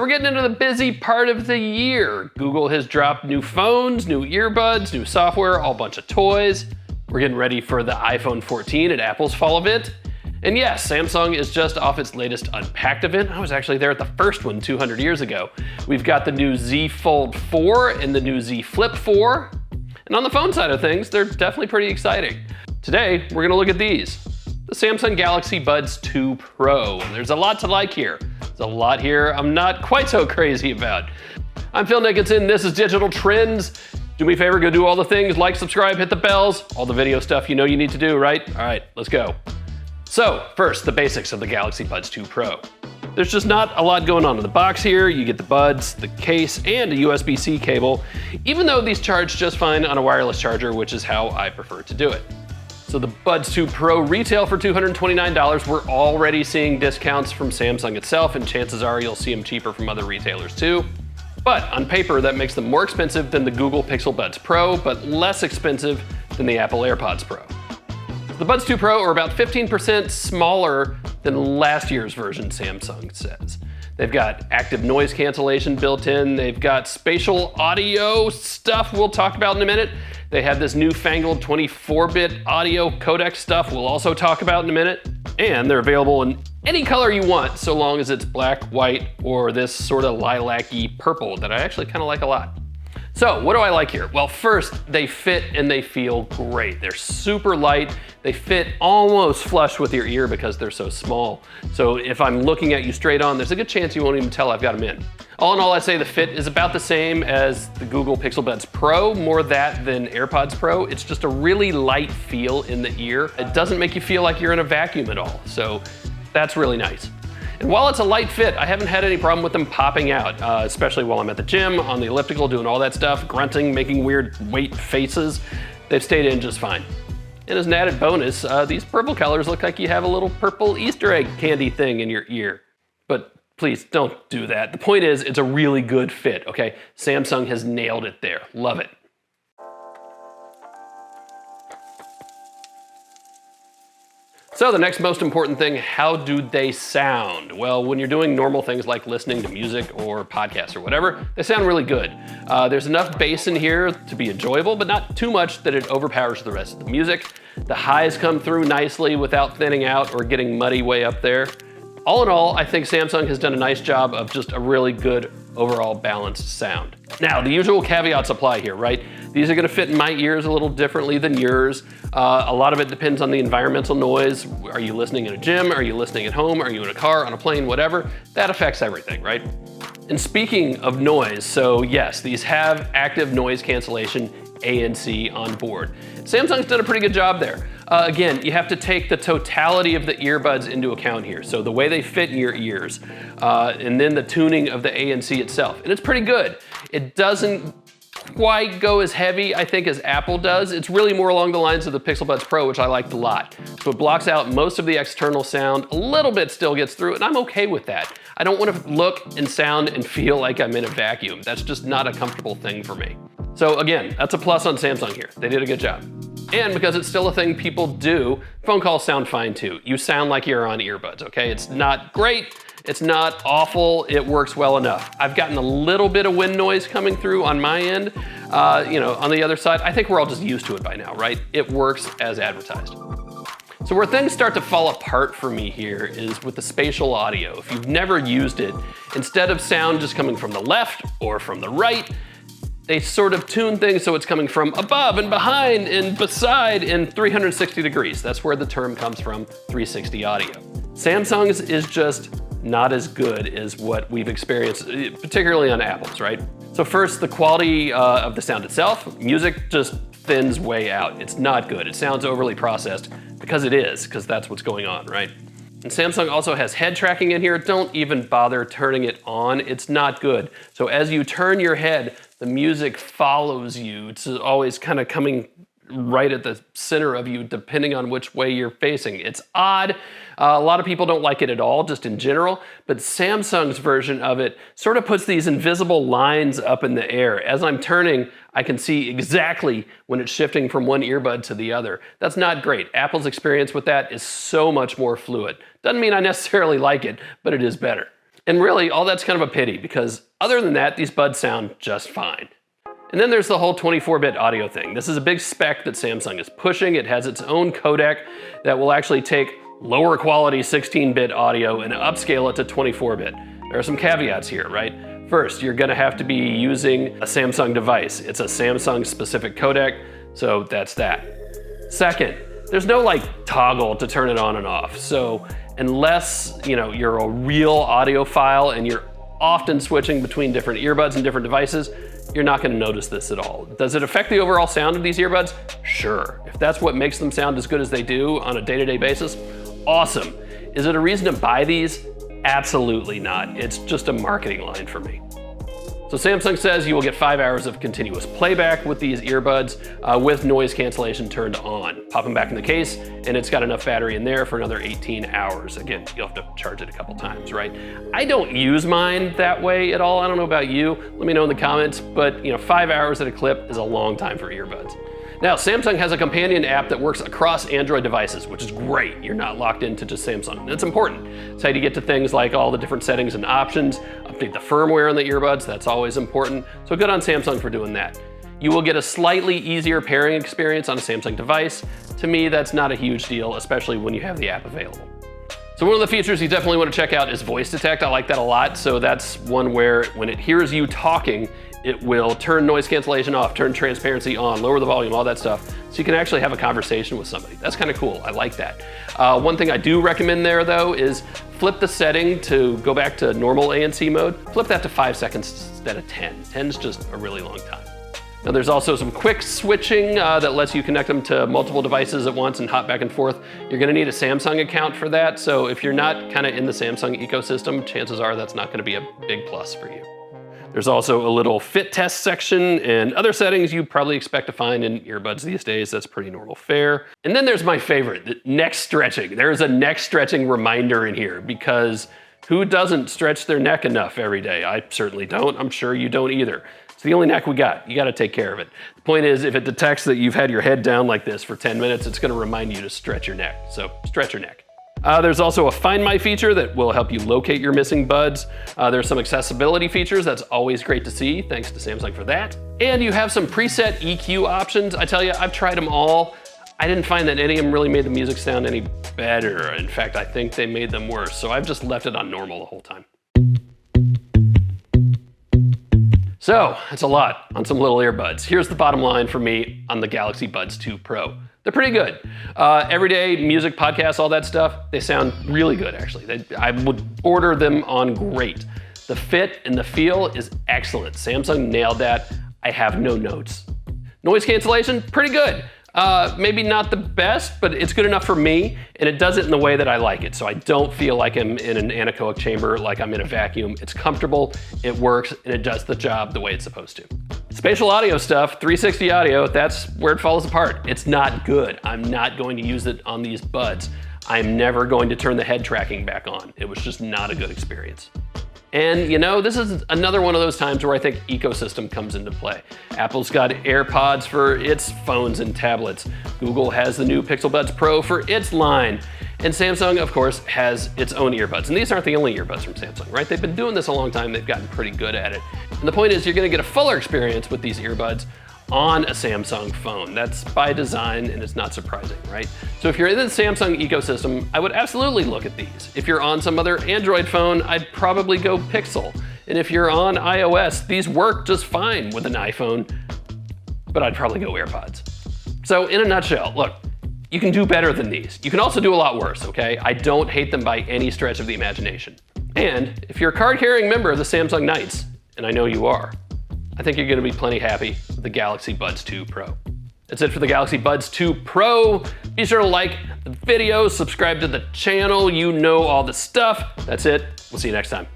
So we're getting into the busy part of the year. Google has dropped new phones, new earbuds, new software, a whole bunch of toys. We're getting ready for the iPhone 14 at Apple's fall event. And yes, Samsung is just off its latest Unpacked event. I was actually there at the first one 200 years ago. We've got the new Z Fold 4 and the new Z Flip 4. And on the phone side of things, they're definitely pretty exciting. Today, we're gonna look at these. The Samsung Galaxy Buds 2 Pro. There's a lot to like here. There's a lot here I'm not quite so crazy about. I'm Phil Nickinson, this is Digital Trends. Do me a favor, go do all the things, like, subscribe, hit the bells, all the video stuff you know you need to do, right? All right, let's go. So, first, the basics of the Galaxy Buds 2 Pro. There's just not a lot going on in the box here. You get the buds, the case, and a USB-C cable, even though these charge just fine on a wireless charger, which is how I prefer to do it. So the Buds 2 Pro retail for $229. We're already seeing discounts from Samsung itself, and chances are you'll see them cheaper from other retailers too. But on paper, that makes them more expensive than the Google Pixel Buds Pro, but less expensive than the Apple AirPods Pro. The Buds 2 Pro are about 15% smaller than last year's version, Samsung says. They've got active noise cancellation built in. They've got spatial audio stuff we'll talk about in a minute. They have this newfangled 24-bit audio codec stuff we'll also talk about in a minute. And they're available in any color you want, so long as it's black, white, or this sort of lilac-y purple that I actually kind of like a lot. So what do I like here? Well, first, they fit and they feel great. They're super light. They fit almost flush with your ear because they're so small. So if I'm looking at you straight on, there's a good chance you won't even tell I've got them in. All in all, I'd say the fit is about the same as the Google Pixel Buds Pro, more that than AirPods Pro. It's just a really light feel in the ear. It doesn't make you feel like you're in a vacuum at all. So that's really nice. And while it's a light fit, I haven't had any problem with them popping out, especially while I'm at the gym, on the elliptical, doing all that stuff, grunting, making weird weight faces. They've stayed in just fine. And as an added bonus, these purple colors look like you have a little purple Easter egg candy thing in your ear. But please don't do that. The point is, it's a really good fit, okay? Samsung has nailed it there. Love it. So the next most important thing, how do they sound? Well, when you're doing normal things like listening to music or podcasts or whatever, they sound really good. There's enough bass in here to be enjoyable, but not too much that it overpowers the rest of the music. The highs come through nicely without thinning out or getting muddy way up there. All in all, I think Samsung has done a nice job of just a really good overall balanced sound. Now, the usual caveats apply here, right? These are gonna fit in my ears a little differently than yours. A lot of it depends on the environmental noise. Are you listening in a gym? Are you listening at home? Are you in a car, on a plane, whatever? That affects everything, right? And speaking of noise, so yes, these have active noise cancellation ANC on board. Samsung's done a pretty good job there. Again, you have to take the totality of the earbuds into account here. So the way they fit in your ears, and then the tuning of the ANC itself. And it's pretty good. It doesn't quite go as heavy, I think, as Apple does. It's really more along the lines of the Pixel Buds Pro, which I liked a lot. So it blocks out most of the external sound, a little bit still gets through, and I'm okay with that. I don't want to look and sound and feel like I'm in a vacuum. That's just not a comfortable thing for me. So again, that's a plus on Samsung here. They did a good job. And because it's still a thing people do, phone calls sound fine too. You sound like you're on earbuds, okay? It's not great, it's not awful, it works well enough. I've gotten a little bit of wind noise coming through on my end. On the other side, I think we're all just used to it by now, right? It works as advertised. So where things start to fall apart for me here is with the spatial audio. If you've never used it, instead of sound just coming from the left or from the right, they sort of tune things so it's coming from above and behind and beside in 360 degrees. That's where the term comes from, 360 audio. Samsung's is just not as good as what we've experienced, particularly on Apple's, right? So first, the quality of the sound itself. Music just thins way out. It's not good. It sounds overly processed because that's what's going on, right? And Samsung also has head tracking in here. Don't even bother turning it on. It's not good. So as you turn your head, the music follows you. It's always kind of coming right at the center of you, depending on which way you're facing. It's odd. A lot of people don't like it at all, just in general, but Samsung's version of it sort of puts these invisible lines up in the air. As I'm turning, I can see exactly when it's shifting from one earbud to the other. That's not great. Apple's experience with that is so much more fluid. Doesn't mean I necessarily like it, but it is better. And really, all that's kind of a pity because other than that, these buds sound just fine. And then there's the whole 24-bit audio thing. This is a big spec that Samsung is pushing. It has its own codec that will actually take lower quality 16-bit audio and upscale it to 24-bit. There are some caveats here, right? First, you're gonna have to be using a Samsung device. It's a Samsung specific codec, so that's that. Second, there's no like toggle to turn it on and off. So unless you're a real audiophile and you're often switching between different earbuds and different devices, you're not gonna notice this at all. Does it affect the overall sound of these earbuds? Sure. If that's what makes them sound as good as they do on a day-to-day basis, awesome. Is it a reason to buy these? Absolutely not. It's just a marketing line for me. So Samsung says you will get 5 hours of continuous playback with these earbuds with noise cancellation turned on. Pop them back in the case and it's got enough battery in there for another 18 hours. Again, you'll have to charge it a couple times, right? I don't use mine that way at all. I don't know about you. Let me know in the comments, but 5 hours at a clip is a long time for earbuds. Now, Samsung has a companion app that works across Android devices, which is great. You're not locked into just Samsung. That's important. It's how you get to things like all the different settings and options, update the firmware on the earbuds, that's always important. So good on Samsung for doing that. You will get a slightly easier pairing experience on a Samsung device. To me, that's not a huge deal, especially when you have the app available. So one of the features you definitely want to check out is voice detect. I like that a lot. So that's one where when it hears you talking, it will turn noise cancellation off, turn transparency on, lower the volume, all that stuff. So you can actually have a conversation with somebody. That's kind of cool, I like that. One thing I do recommend there though is flip the setting to go back to normal ANC mode. Flip that to 5 seconds instead of 10. 10's just a really long time. Now there's also some quick switching that lets you connect them to multiple devices at once and hop back and forth. You're gonna need a Samsung account for that. So if you're not kind of in the Samsung ecosystem, chances are that's not gonna be a big plus for you. There's also a little fit test section and other settings you probably expect to find in earbuds these days. That's pretty normal fare. And then there's my favorite, the neck stretching. There's a neck stretching reminder in here because who doesn't stretch their neck enough every day? I certainly don't. I'm sure you don't either. It's the only neck we got. You gotta take care of it. The point is, if it detects that you've had your head down like this for 10 minutes, it's gonna remind you to stretch your neck. So stretch your neck. There's also a Find My feature that will help you locate your missing buds. There's some accessibility features. That's always great to see. Thanks to Samsung for that. And you have some preset EQ options. I tell you, I've tried them all. I didn't find that any of them really made the music sound any better. In fact, I think they made them worse. So I've just left it on normal the whole time. So that's a lot on some little earbuds. Here's the bottom line for me on the Galaxy Buds 2 Pro. They're pretty good. Everyday music, podcasts, all that stuff, they sound really good actually. I would order them on great. The fit and the feel is excellent. Samsung nailed that. I have no notes. Noise cancellation, pretty good. Maybe not the best, but it's good enough for me, and it does it in the way that I like it. So I don't feel like I'm in an anechoic chamber, like I'm in a vacuum. It's comfortable, it works, and it does the job the way it's supposed to. Spatial audio stuff, 360 audio, that's where it falls apart. It's not good. I'm not going to use it on these buds. I'm never going to turn the head tracking back on. It was just not a good experience. And this is another one of those times where I think ecosystem comes into play. Apple's got AirPods for its phones and tablets. Google has the new Pixel Buds Pro for its line. And Samsung, of course, has its own earbuds. And these aren't the only earbuds from Samsung, right? They've been doing this a long time. They've gotten pretty good at it. And the point is you're gonna get a fuller experience with these earbuds on a Samsung phone. That's by design and it's not surprising, right? So if you're in the Samsung ecosystem, I would absolutely look at these. If you're on some other Android phone, I'd probably go Pixel. And if you're on iOS, these work just fine with an iPhone, but I'd probably go AirPods. So in a nutshell, look, you can do better than these. You can also do a lot worse, okay? I don't hate them by any stretch of the imagination. And if you're a card-carrying member of the Samsung Knights, and I know you are, I think you're gonna be plenty happy with the Galaxy Buds 2 Pro. That's it for the Galaxy Buds 2 Pro. Be sure to like the video, subscribe to the channel, you know all the stuff. That's it, we'll see you next time.